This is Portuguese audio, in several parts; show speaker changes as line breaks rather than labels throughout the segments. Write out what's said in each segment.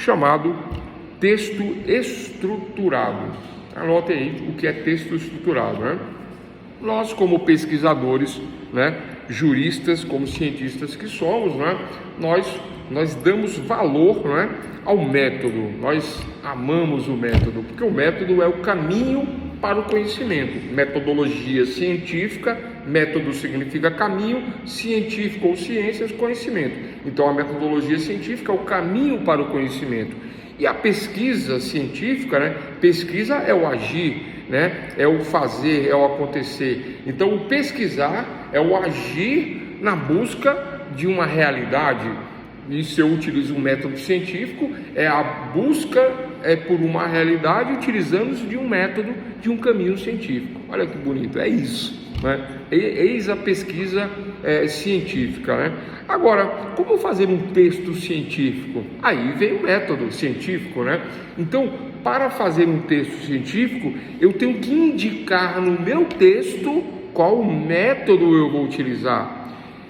chamado texto estruturado. Anote aí o que é texto estruturado, né? Nós, como pesquisadores, né, juristas, como cientistas que somos, né, nós damos valor, né, ao método. Nós amamos o método, porque o método é o caminho para o conhecimento. Metodologia científica, método significa caminho, científico ou ciências, conhecimento. Então a metodologia científica é o caminho para o conhecimento. E a pesquisa científica, né, pesquisa é o agir, né, é o fazer, é o acontecer. Então o pesquisar é o agir na busca de uma realidade. E se eu utilizo um método científico, é a busca por uma realidade utilizando-se de um método, de um caminho científico. Olha que bonito, é isso, né? Eis a pesquisa científica, né? Agora, como fazer um texto científico? Aí vem o método científico, né? Então, para fazer um texto científico, eu tenho que indicar no meu texto qual método eu vou utilizar.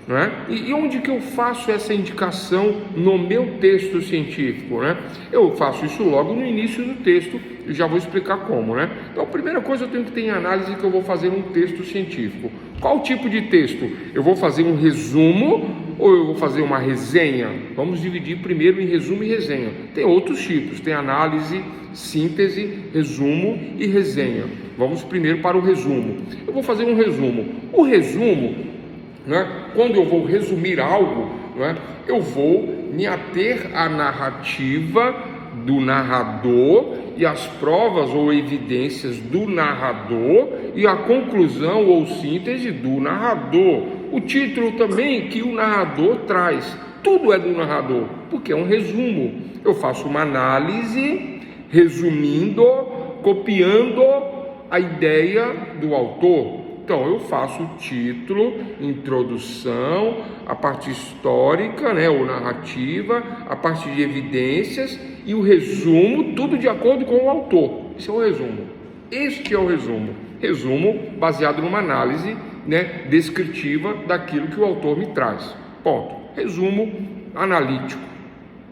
Né? E onde que eu faço essa indicação no meu texto científico, né? Eu faço isso logo no início do texto e já vou explicar como, né? Então, a primeira coisa, eu tenho que ter em análise que eu vou fazer um texto científico. Qual tipo de texto? Eu vou fazer um resumo ou eu vou fazer uma resenha? Vamos dividir primeiro em resumo e resenha. Tem outros tipos, tem análise, síntese, resumo e resenha. Vamos primeiro para o resumo. Eu vou fazer um resumo. O resumo, né, quando eu vou resumir algo, né, eu vou me ater à narrativa do narrador e às provas ou evidências do narrador e à conclusão ou síntese do narrador. O título também que o narrador traz, tudo é do narrador, porque é um resumo. Eu faço uma análise, resumindo, copiando a ideia do autor. Então, eu faço o título, introdução, a parte histórica, né, ou narrativa, a parte de evidências e o resumo, tudo de acordo com o autor. Esse é o resumo. Este é o resumo. Resumo baseado numa análise, né, descritiva daquilo que o autor me traz. Ponto. Resumo analítico.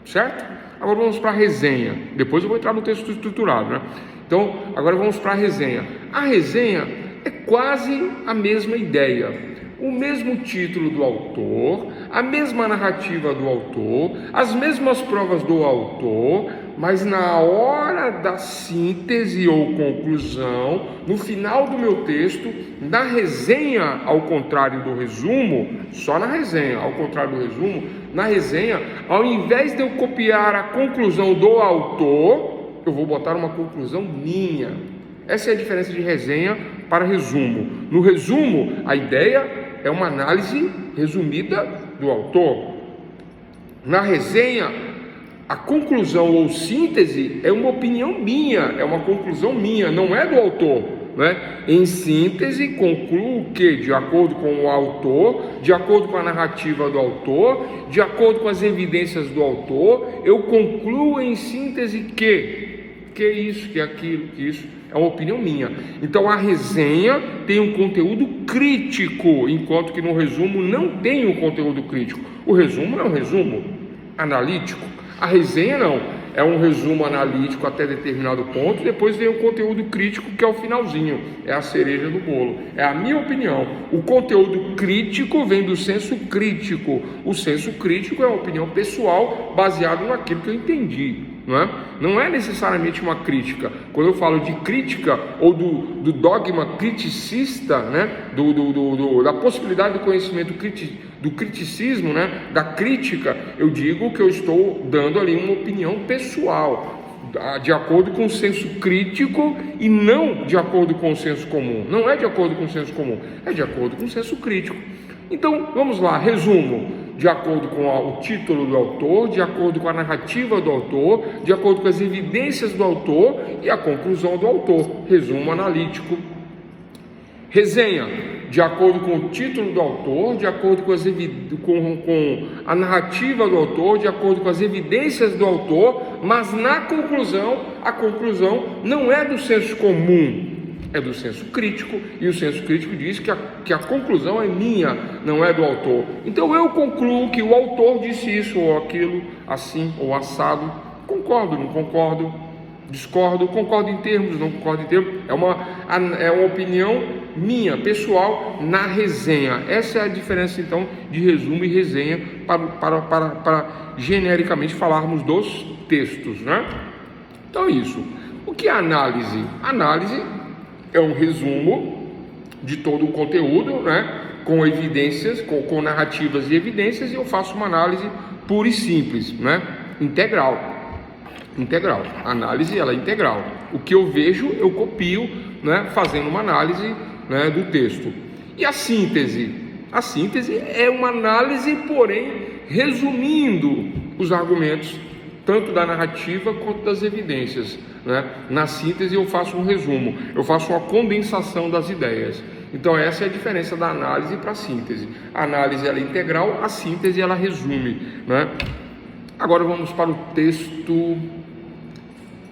Certo? Agora vamos para a resenha. Depois eu vou entrar no texto estruturado, né? Então, agora vamos para a resenha. A resenha é quase a mesma ideia, o mesmo título do autor, a mesma narrativa do autor, as mesmas provas do autor, mas na hora da síntese ou conclusão, no final do meu texto, na resenha, ao contrário do resumo, só na resenha, ao contrário do resumo, na resenha, ao invés de eu copiar a conclusão do autor, eu vou botar uma conclusão minha. Essa é a diferença de resenha para resumo. No resumo, a ideia é uma análise resumida do autor. Na resenha, a conclusão ou síntese é uma opinião minha, é uma conclusão minha, não é do autor, né? Em síntese, concluo o que? De acordo com o autor, de acordo com a narrativa do autor, de acordo com as evidências do autor, eu concluo em síntese que isso, que aquilo, que isso. É uma opinião minha. Então a resenha tem um conteúdo crítico, enquanto que no resumo não tem um conteúdo crítico. O resumo é um resumo analítico. A resenha não. É um resumo analítico até determinado ponto. Depois vem o conteúdo crítico, que é o finalzinho. É a cereja do bolo. É a minha opinião. O conteúdo crítico vem do senso crítico. O senso crítico é uma opinião pessoal baseada naquilo que eu entendi. Não é necessariamente uma crítica. Quando eu falo de crítica ou do dogma criticista, né, da possibilidade do conhecimento do criticismo, né, da crítica, eu digo que eu estou dando ali uma opinião pessoal, de acordo com o senso crítico e não de acordo com o senso comum. Não é de acordo com o senso comum, é de acordo com o senso crítico. Então, vamos lá, resumo. De acordo com o título do autor, de acordo com a narrativa do autor, de acordo com as evidências do autor e a conclusão do autor. Resumo analítico. Resenha, de acordo com o título do autor, de acordo com a narrativa do autor, de acordo com as evidências do autor, mas na conclusão, a conclusão não é do senso comum, é do senso crítico, e o senso crítico diz que a conclusão é minha, não é do autor. Então eu concluo que o autor disse isso ou aquilo, assim ou assado, concordo, não concordo, discordo, concordo em termos, não concordo em termos. É uma opinião minha, pessoal, na resenha. Essa é a diferença, então, de resumo e resenha para genericamente falarmos dos textos, né? Então é isso. O que é análise? Análise é um resumo de todo o conteúdo, né? Com evidências, com narrativas e evidências, e eu faço uma análise pura e simples, né? Integral. A análise, ela é integral. O que eu vejo, eu copio, né? Fazendo uma análise, né? Do texto. E a síntese? A síntese é uma análise, porém, resumindo os argumentos, tanto da narrativa quanto das evidências, né? Na síntese eu faço um resumo, eu faço uma condensação das ideias. Então essa é a diferença da análise para a síntese. A análise ela é integral, a síntese ela resume, né? Agora vamos para o texto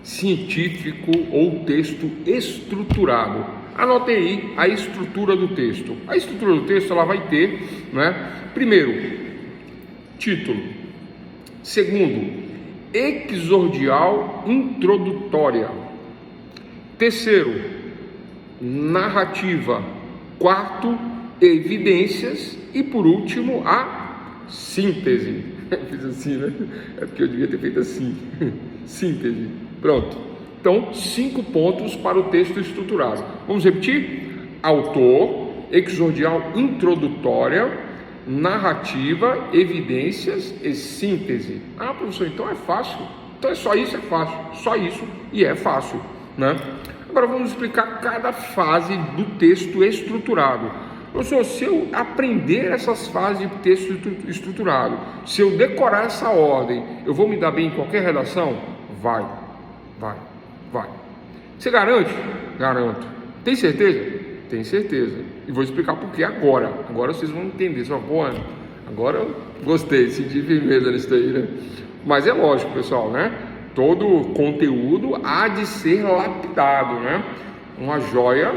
científico ou texto estruturado. Anotem aí a estrutura do texto. A estrutura do texto ela vai ter, né? Primeiro, título. Segundo, exordial introdutória. Terceiro, narrativa. Quarto, evidências. E por último, a síntese. Fiz assim, né? É porque eu devia ter feito assim. Síntese. Pronto. Então, 5 pontos para o texto estruturado. Vamos repetir? Autor, exordial introdutória, narrativa, evidências e síntese. Ah, professor, então é fácil. Então é só isso, é fácil. Só isso e é fácil, né? Agora vamos explicar cada fase do texto estruturado. Professor, se eu aprender essas fases de texto estruturado, se eu decorar essa ordem, eu vou me dar bem em qualquer redação? Vai. Você garante? Garanto. Tem certeza? Tenho certeza. E vou explicar por que agora. Agora vocês vão entender. Só, pô, agora eu gostei, senti firmeza nisso aí, né? Mas é lógico, pessoal, né? Todo conteúdo há de ser lapidado, né? Uma joia,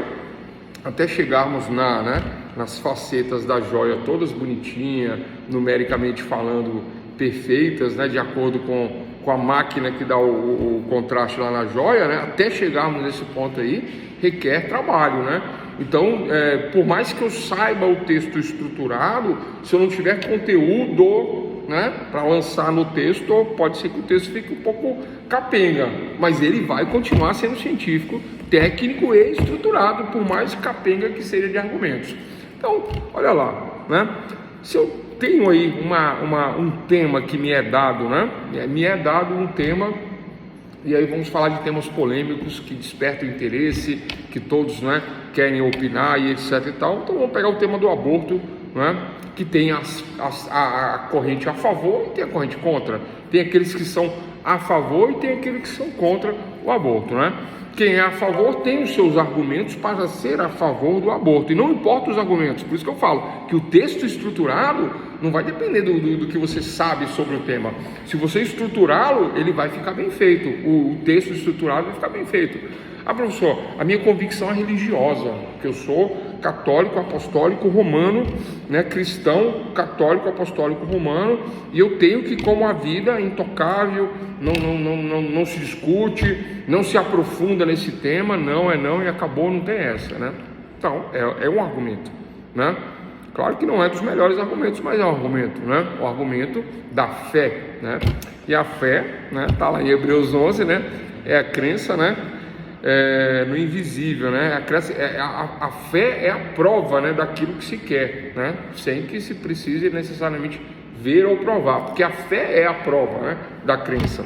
até chegarmos nas facetas da joia, todas bonitinhas, numericamente falando, perfeitas, né? De acordo com a máquina que dá o contraste lá na joia, né? Até chegarmos nesse ponto aí, requer trabalho, né? Então, por mais que eu saiba o texto estruturado, se eu não tiver conteúdo, né, para lançar no texto, pode ser que o texto fique um pouco capenga, mas ele vai continuar sendo científico, técnico e estruturado, por mais capenga que seja de argumentos. Então, olha lá, né? Se eu tenho aí um tema que me é dado, né? Me é dado um tema, e aí vamos falar de temas polêmicos que despertam interesse, que todos, né, querem opinar e etc e tal. Então vamos pegar o tema do aborto, né? Que tem a corrente a favor e tem a corrente contra. Tem aqueles que são a favor e tem aqueles que são contra o aborto, né? Quem é a favor tem os seus argumentos para ser a favor do aborto, e não importa os argumentos. Por isso que eu falo que o texto estruturado não vai depender do que você sabe sobre o tema. Se você estruturá-lo, ele vai ficar bem feito. O texto estruturado vai ficar bem feito. Ah, professor, a minha convicção é religiosa, porque eu sou católico, apostólico, romano, né, cristão, católico, apostólico, romano, e eu tenho que, como a vida é intocável, não se discute, não se aprofunda nesse tema, não e acabou, não tem essa, né? Então, é um argumento, né? Claro que não é dos melhores argumentos, mas é um argumento, né? O argumento da fé, né? E a fé, né, tá lá em Hebreus 11, né? É a crença, né? No invisível, né? A fé é a prova, né, daquilo que se quer, né? Sem que se precise necessariamente ver ou provar, porque a fé é a prova, né, da crença.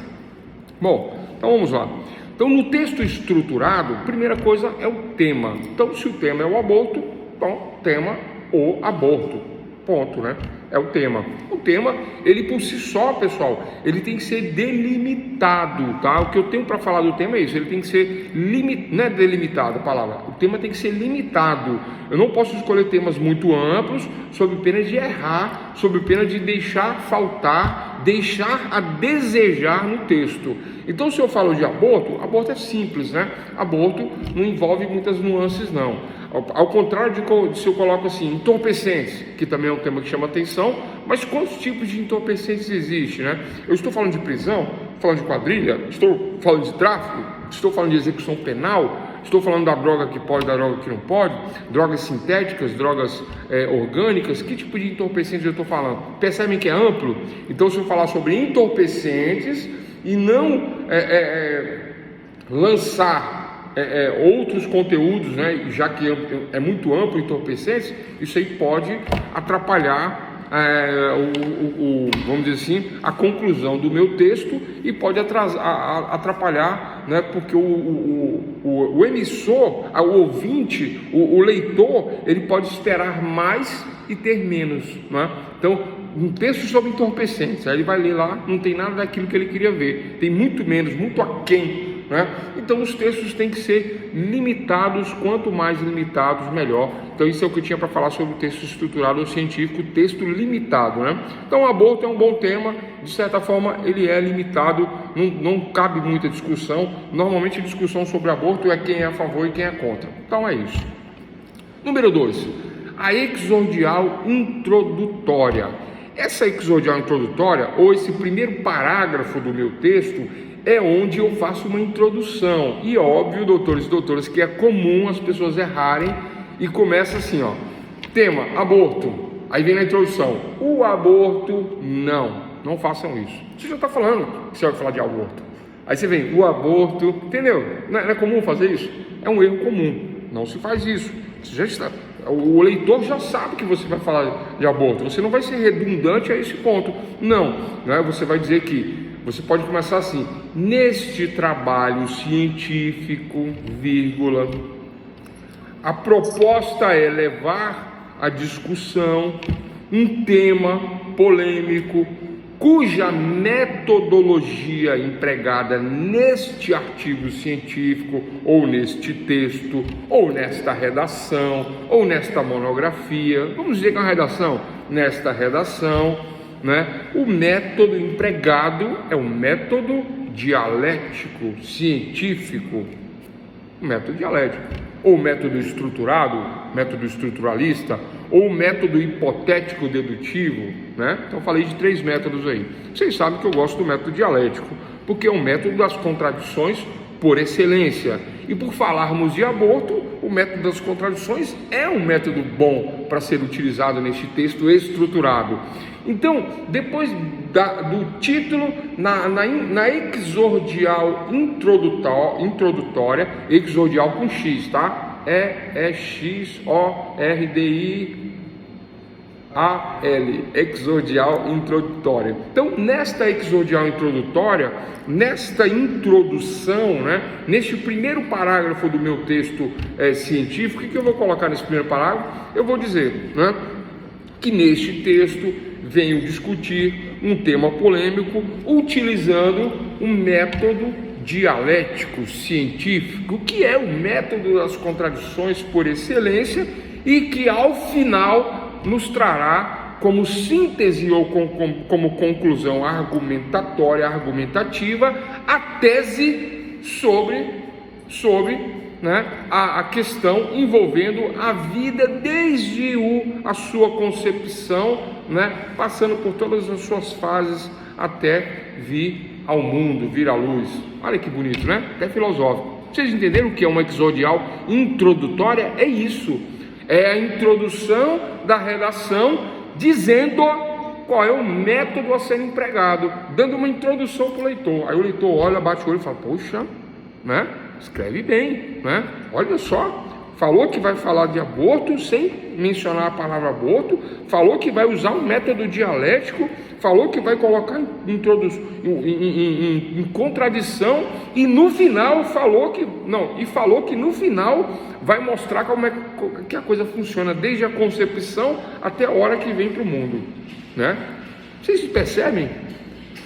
Bom, então vamos lá. Então, no texto estruturado, primeira coisa é o tema. Então, se o tema é o aborto, então tema o aborto, ponto, né? É o tema. O tema, ele por si só, pessoal, ele tem que ser delimitado, tá? O que eu tenho para falar do tema é isso, ele tem que ser não é delimitado a palavra, o tema tem que ser limitado. Eu não posso escolher temas muito amplos, sob pena de errar, sob pena de deixar faltar, deixar a desejar no texto. Então, se eu falo de aborto é simples, né? Aborto não envolve muitas nuances, não. Ao contrário de se eu coloco assim, entorpecentes, que também é um tema que chama atenção, mas quantos tipos de entorpecentes existem, né? Eu estou falando de prisão, falando de quadrilha? Estou falando de tráfico? Estou falando de execução penal? Estou falando da droga que pode, da droga que não pode? Drogas sintéticas, drogas orgânicas? Que tipo de entorpecentes eu estou falando? Percebem que é amplo? Então, se eu falar sobre entorpecentes e não lançar outros conteúdos, né, já que é muito amplo entorpecentes, isso aí pode atrapalhar vamos dizer assim, a conclusão do meu texto e pode atrapalhar, né, porque o emissor, o ouvinte, o leitor, ele pode esperar mais e ter menos, né? Então, um texto sobre entorpecentes, aí ele vai ler lá, não tem nada daquilo que ele queria ver, tem muito menos, muito aquém, né? Então os textos têm que ser limitados, quanto mais limitados melhor. Então isso é o que eu tinha para falar sobre o texto estruturado ou científico, texto limitado, né? Então o aborto é um bom tema, de certa forma ele é limitado, não cabe muita discussão. Normalmente a discussão sobre aborto é quem é a favor e quem é contra. Então é isso. Número 2, a exordial introdutória. Essa exordial introdutória, ou esse primeiro parágrafo do meu texto, é onde eu faço uma introdução. E óbvio, doutores e doutoras, que é comum as pessoas errarem e começa assim, ó, tema, aborto. Aí vem na introdução, o aborto, não façam isso. Você já está falando que você vai falar de aborto. Aí você vem, o aborto, entendeu? Não é comum fazer isso? É um erro comum, não se faz isso. Você já está... O leitor já sabe que você vai falar de aborto. Você não vai ser redundante a esse ponto. Não, né? Você vai dizer que você pode começar assim: neste trabalho científico, vírgula, a proposta é levar à discussão um tema polêmico cuja metodologia empregada neste artigo científico, ou neste texto, ou nesta redação, ou nesta monografia, vamos dizer que é uma redação, nesta redação, né? O método empregado é um método dialético, científico, método dialético, ou método estruturado, método estruturalista, ou método hipotético dedutivo, né? Então falei de 3 métodos aí. Vocês sabem que eu gosto do método dialético, porque é um método das contradições por excelência. E por falarmos de aborto, o método das contradições é um método bom para ser utilizado neste texto estruturado. Então, depois do título, na exordial introdutória, exordial com X, tá? X-O-R-D-I-A-L, exordial introdutória. Então, nesta exordial introdutória, nesta introdução, né, neste primeiro parágrafo do meu texto científico, o que eu vou colocar nesse primeiro parágrafo? Eu vou dizer, né, que neste texto venho discutir um tema polêmico utilizando um método dialético científico, que é o método das contradições por excelência e que ao final nos trará como síntese ou como conclusão argumentativa a tese sobre né, a questão envolvendo a vida desde a sua concepção, né, passando por todas as suas fases até vir ao mundo, vir à luz. Olha que bonito, né? Até filosófico. Vocês entenderam o que é uma exordial introdutória? É isso. É a introdução da redação dizendo qual é o método a ser empregado, dando uma introdução para o leitor. Aí o leitor olha, bate o olho e fala, poxa, né? Escreve bem, né? Olha só, falou que vai falar de aborto sem mencionar a palavra aborto, falou que vai usar um método dialético, falou que vai colocar em contradição e no final falou que no final vai mostrar como é que a coisa funciona desde a concepção até a hora que vem para o mundo, né? Vocês percebem?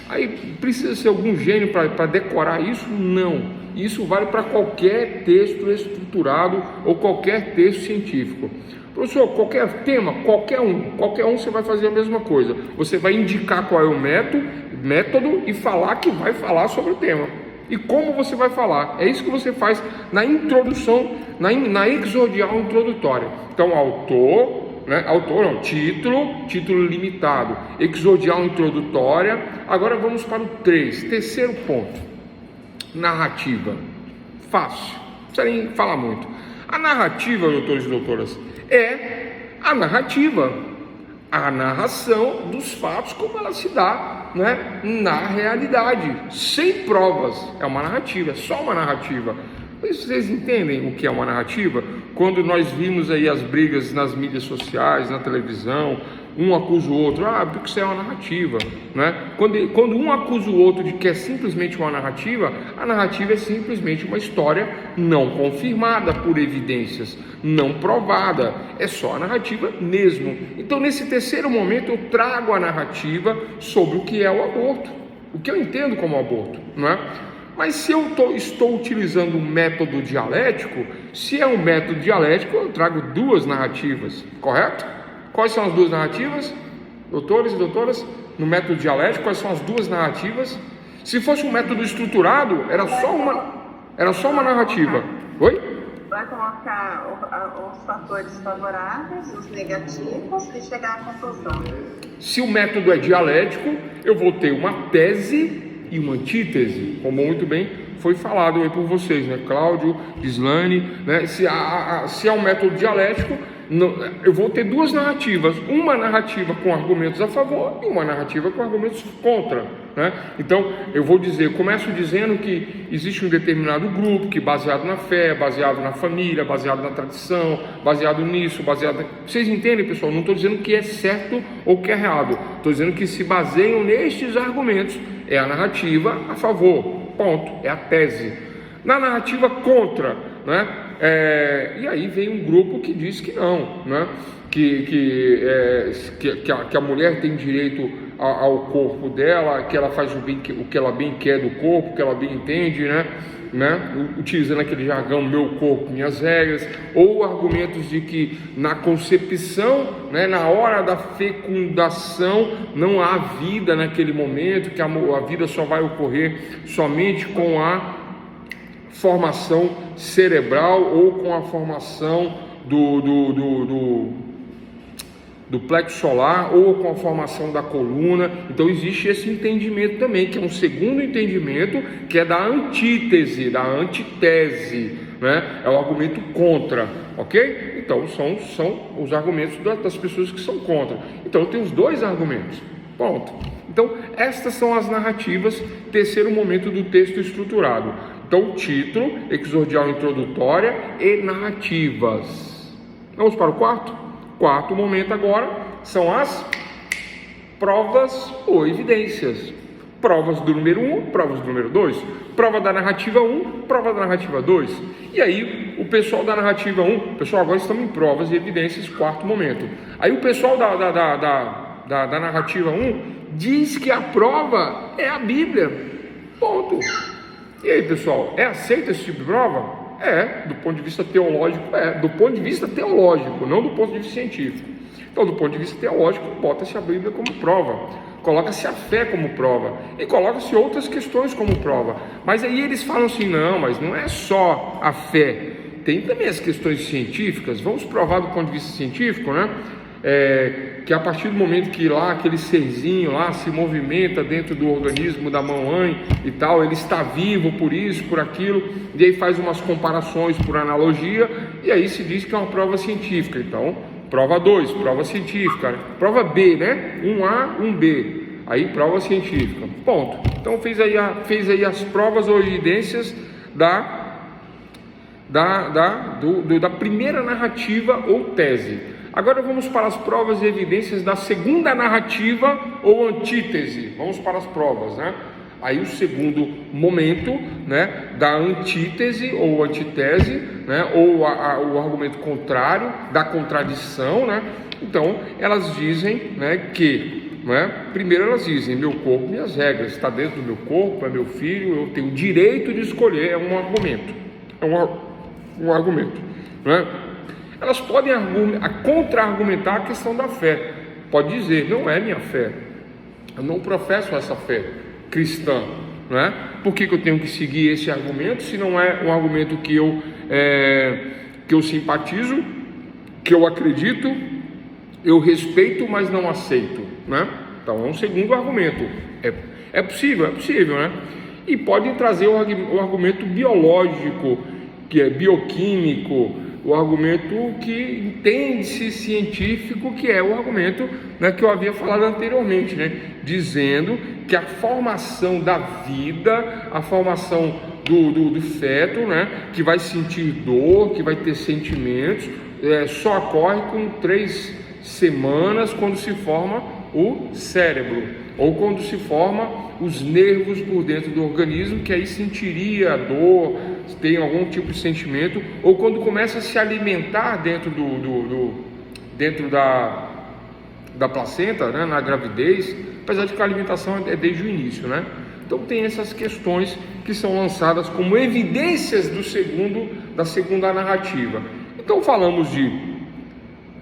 Aí precisa ser algum gênio para decorar isso? Não. Isso vale para qualquer texto estruturado ou qualquer texto científico. Professor, qualquer tema, qualquer um você vai fazer a mesma coisa. Você vai indicar qual é o método e falar que vai falar sobre o tema. E como você vai falar. É isso que você faz na introdução, na exordial introdutória. Então, autor, né? Autor não, título limitado, exordial introdutória. Agora vamos para o 3, terceiro ponto, narrativa. Fácil, não precisa nem falar muito. A narrativa, doutores e doutoras, é a narrativa, a narração dos fatos como ela se dá, né, na realidade, sem provas. É uma narrativa, é só uma narrativa. Vocês entendem o que é uma narrativa? Quando nós vimos aí as brigas nas mídias sociais, na televisão, um acusa o outro, porque isso é uma narrativa, né? Quando um acusa o outro de que é simplesmente uma narrativa, a narrativa é simplesmente uma história não confirmada por evidências, não provada, é só a narrativa mesmo. Então, nesse terceiro momento, eu trago a narrativa sobre o que é o aborto, o que eu entendo como aborto, não é? Mas se eu estou utilizando um método dialético, se é um método dialético, eu trago duas narrativas, correto? Quais são as duas narrativas? Doutores e doutoras, no método dialético, quais são as duas narrativas? Se fosse um método estruturado, era só uma narrativa. Oi?
Vai colocar os fatores favoráveis, os negativos e chegar à conclusão.
Se o método é dialético, eu vou ter uma tese e uma antítese, como muito bem foi falado aí por vocês, né? Cláudio, Gislane, né? Se é um método dialético, eu vou ter duas narrativas, uma narrativa com argumentos a favor e uma narrativa com argumentos contra, né? Então, eu começo dizendo que existe um determinado grupo que baseado na fé, baseado na família, baseado na tradição, baseado nisso, Vocês entendem, pessoal? Não estou dizendo que é certo ou que é errado, estou dizendo que se baseiam nestes argumentos, é a narrativa a favor, ponto, é a tese. Na narrativa contra, né? E aí vem um grupo que diz que não, né? que a mulher tem direito ao corpo dela, que ela faz o que ela bem quer do corpo, que ela bem entende, né? Utilizando aquele jargão, meu corpo, minhas regras, ou argumentos de que na concepção, né, na hora da fecundação, não há vida naquele momento, que a vida só vai ocorrer somente com a formação cerebral ou com a formação do plexo solar ou com a formação da coluna. Então existe esse entendimento também, que é um segundo entendimento, que é da antítese, da antitese, né? É o argumento contra, ok? Então são os argumentos das pessoas que são contra. Então tem os dois argumentos, ponto. Então estas são as narrativas, terceiro momento do texto estruturado. Então, título, exordial introdutória e narrativas. Vamos para o quarto? Quarto momento agora são as provas ou evidências. Provas do número 1, provas do número 2, prova da narrativa 1, prova da narrativa 2. E aí o pessoal da narrativa 1, pessoal, agora estamos em provas e evidências, quarto momento. Aí o pessoal da narrativa 1 diz que a prova é a Bíblia, ponto. E aí, pessoal, aceita esse tipo de prova? Do ponto de vista teológico, do ponto de vista teológico, não do ponto de vista científico. Então, do ponto de vista teológico, bota-se a Bíblia como prova, coloca-se a fé como prova, e coloca-se outras questões como prova. Mas aí eles falam assim, não, mas não é só a fé, tem também as questões científicas. Vamos provar do ponto de vista científico, né? Que a partir do momento que lá aquele serzinho lá se movimenta dentro do organismo da mamãe e tal, ele está vivo por isso, por aquilo, e aí faz umas comparações por analogia, e aí se diz que é uma prova científica. Então, prova 2, prova científica, prova B, né? 1A, 1B, aí prova científica, ponto. Então fez aí as provas ou evidências da primeira narrativa ou tese. Agora vamos para as provas e evidências da segunda narrativa ou antítese. Vamos para as provas, né? Aí o segundo momento, né, da antítese ou antitese, né, ou o argumento contrário, da contradição, né? Então elas dizem, né, que, né, primeiro elas dizem, meu corpo, minhas regras, está dentro do meu corpo, é meu filho, eu tenho o direito de escolher. É um argumento, um argumento, né? Elas podem contra-argumentar a questão da fé. Pode dizer, não é minha fé, eu não professo essa fé cristã, não é? Por que eu tenho que seguir esse argumento, se não é um argumento que eu simpatizo, que eu acredito, eu respeito, mas não aceito, né? Então é um segundo argumento. É possível, né? E pode trazer o argumento biológico, que é bioquímico, o argumento que entende-se científico, que é o argumento, né, que eu havia falado anteriormente, né? Dizendo que a formação da vida, a formação do feto, né, que vai sentir dor, que vai ter sentimentos, só ocorre com 3 semanas, quando se forma o cérebro, ou quando se forma os nervos por dentro do organismo, que aí sentiria dor, tem algum tipo de sentimento, ou quando começa a se alimentar dentro dentro da placenta, né, na gravidez, apesar de que a alimentação é desde o início, né? Então tem essas questões que são lançadas como evidências da segunda narrativa. Então falamos de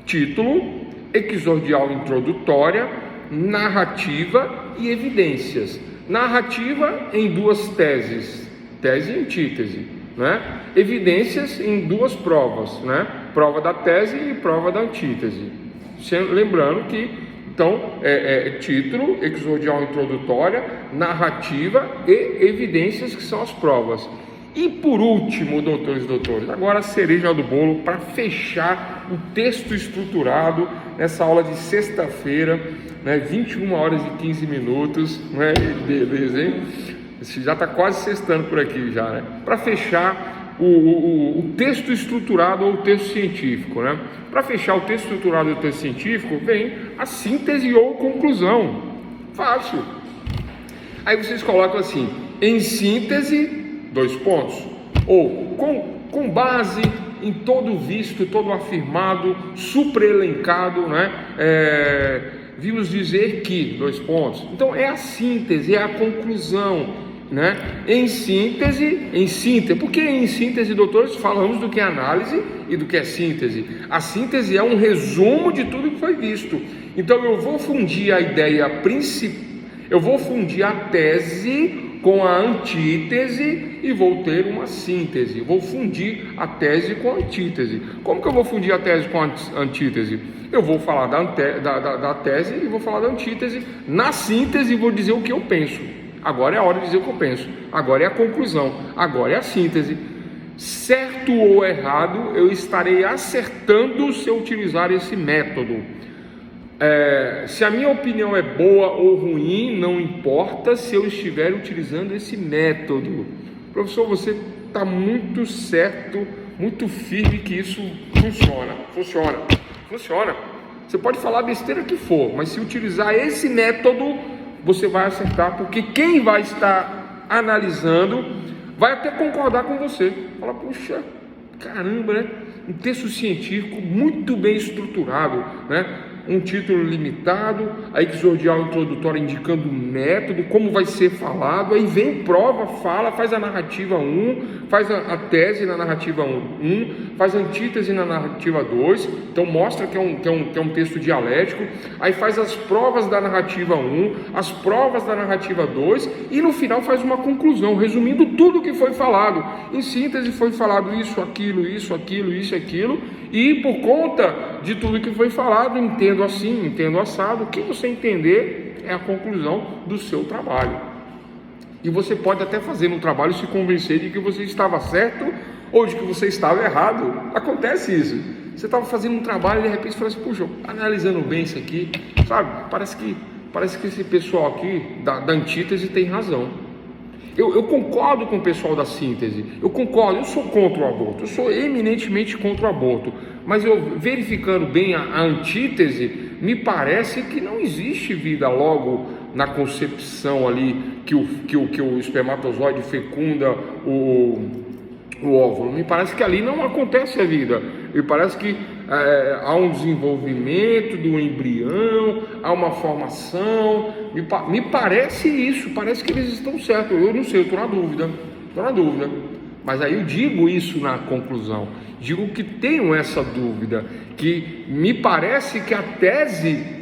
título, exordial introdutória, narrativa e evidências. Narrativa em 2 teses, tese e antítese, né? Evidências em 2 provas, né? Prova da tese e prova da antítese. Lembrando que, então, título, exordial introdutória, narrativa e evidências, que são as provas. E por último, doutores e doutores, agora a cereja do bolo para fechar o texto estruturado nessa aula de sexta-feira, né, 21 horas e 15 minutos, né? Beleza, hein? Você já está quase sextando por aqui já, né? Para fechar o texto estruturado ou o texto científico, né? Para fechar o texto estruturado ou o texto científico, vem a síntese ou conclusão. Fácil. Aí vocês colocam assim, em síntese, 2 pontos, ou com base em todo visto, todo afirmado, supraelencado, né? Vimos dizer que, 2 pontos. Então é a síntese, é a conclusão, né? Em síntese, porque em síntese, doutores, falamos do que é análise e do que é síntese. A síntese é um resumo de tudo que foi visto. Então eu vou fundir a ideia principal, eu vou fundir a tese com a antítese e vou ter uma síntese. Vou fundir a tese com a antítese. Como que eu vou fundir a tese com a antítese? Eu vou falar da tese e vou falar da antítese. Na síntese vou dizer o que eu penso. Agora é a hora de dizer o que eu penso. Agora é a conclusão. Agora é a síntese. Certo ou errado, eu estarei acertando se eu utilizar esse método. Se a minha opinião é boa ou ruim, não importa se eu estiver utilizando esse método. Professor, você está muito certo, muito firme que isso funciona. Você pode falar a besteira que for, mas se utilizar esse método, você vai acertar, porque quem vai estar analisando vai até concordar com você. Fala, puxa, caramba, né? Um texto científico muito bem estruturado, né? Um título limitado, a exordial introdutória indicando o método, como vai ser falado, aí vem prova, fala, faz a narrativa 1, faz a tese na narrativa 1, faz a antítese na narrativa 2, então mostra que é um texto dialético, aí faz as provas da narrativa 1, as provas da narrativa 2, e no final faz uma conclusão, resumindo tudo o que foi falado. Em síntese foi falado isso, aquilo, e por conta de tudo que foi falado, entendo assim, entendo assado, o que você entender é a conclusão do seu trabalho. E você pode até fazer no trabalho se convencer de que você estava certo ou de que você estava errado. Acontece isso. Você estava fazendo um trabalho e de repente você fala assim, puxa, analisando bem isso aqui, sabe, parece que esse pessoal aqui da antítese tem razão. Eu concordo com o pessoal da síntese, eu sou contra o aborto, eu sou eminentemente contra o aborto, mas eu verificando bem a antítese, me parece que não existe vida logo na concepção ali, que o espermatozoide fecunda o óvulo. Me parece que ali não acontece a vida, me parece que há um desenvolvimento do embrião, há uma formação, me parece isso, parece que eles estão certos, eu não sei, eu estou na dúvida, mas aí eu digo isso na conclusão, digo que tenho essa dúvida, que me parece que a tese,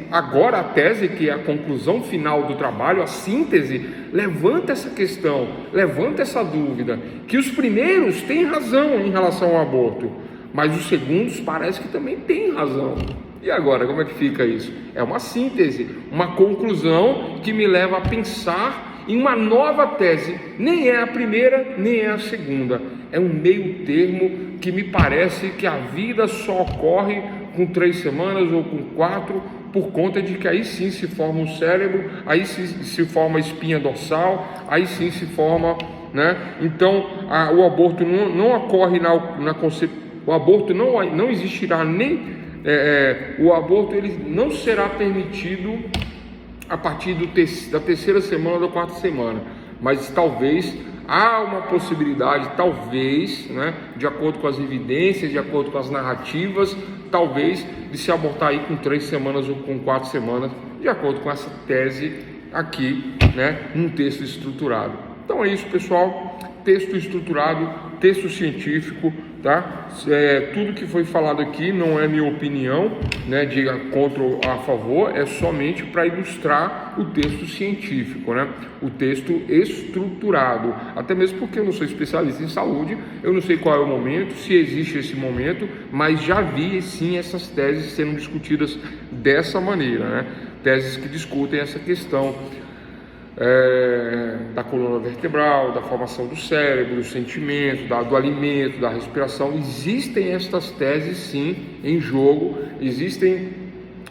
que é a conclusão final do trabalho, a síntese, levanta essa questão, levanta essa dúvida, que os primeiros têm razão em relação ao aborto, mas os segundos parece que também têm razão. E agora, como é que fica isso? É uma síntese, uma conclusão que me leva a pensar em uma nova tese. Nem é a primeira, nem é a segunda. É um meio termo que me parece que a vida só ocorre com 3 semanas ou com 4, por conta de que aí sim se forma o cérebro, aí sim se forma a espinha dorsal, aí sim se forma, né? Então, o aborto não ocorre na concepção, o aborto não existirá nem, o aborto ele não será permitido a partir da 3ª semana ou da 4ª semana, mas talvez há uma possibilidade, talvez, né, de acordo com as evidências, de acordo com as narrativas, talvez de se abortar aí com 3 semanas ou com 4 semanas, de acordo com essa tese aqui, né, num texto estruturado. Então é isso, pessoal, texto estruturado, texto científico, tá? Tudo que foi falado aqui não é minha opinião, né, de contra ou a favor, é somente para ilustrar o texto científico, né? O texto estruturado, até mesmo porque eu não sou especialista em saúde, eu não sei qual é o momento, se existe esse momento, mas já vi sim essas teses sendo discutidas dessa maneira, né? Teses que discutem essa questão da coluna vertebral, da formação do cérebro, do sentimento, do alimento, da respiração. Existem estas teses sim em jogo, existem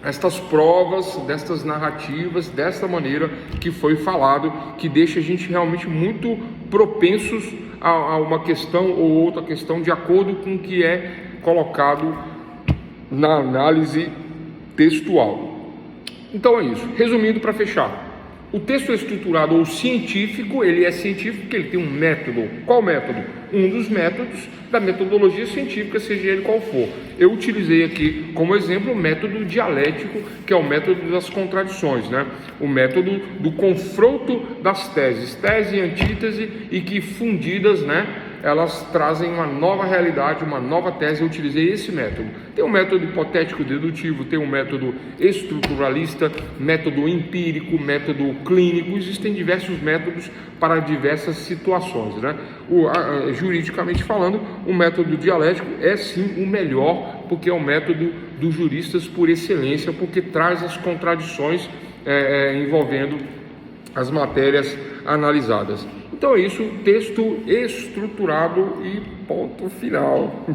estas provas, destas narrativas, desta maneira que foi falado, que deixa a gente realmente muito propensos a uma questão ou outra questão de acordo com o que é colocado na análise textual. Então é isso. Resumindo, para fechar, o texto estruturado ou científico, ele é científico porque ele tem um método. Qual método? Um dos métodos da metodologia científica, seja ele qual for. Eu utilizei aqui como exemplo o método dialético, que é o método das contradições, né? O método do confronto das teses, tese e antítese, e que fundidas, né, elas trazem uma nova realidade, uma nova tese. Eu utilizei esse método. Tem um método hipotético dedutivo, tem um método estruturalista, método empírico, método clínico. Existem diversos métodos para diversas situações, né? Juridicamente falando, o método dialético é sim o melhor, porque é o método dos juristas por excelência, porque traz as contradições envolvendo as matérias analisadas. Então é isso, texto estruturado e ponto final.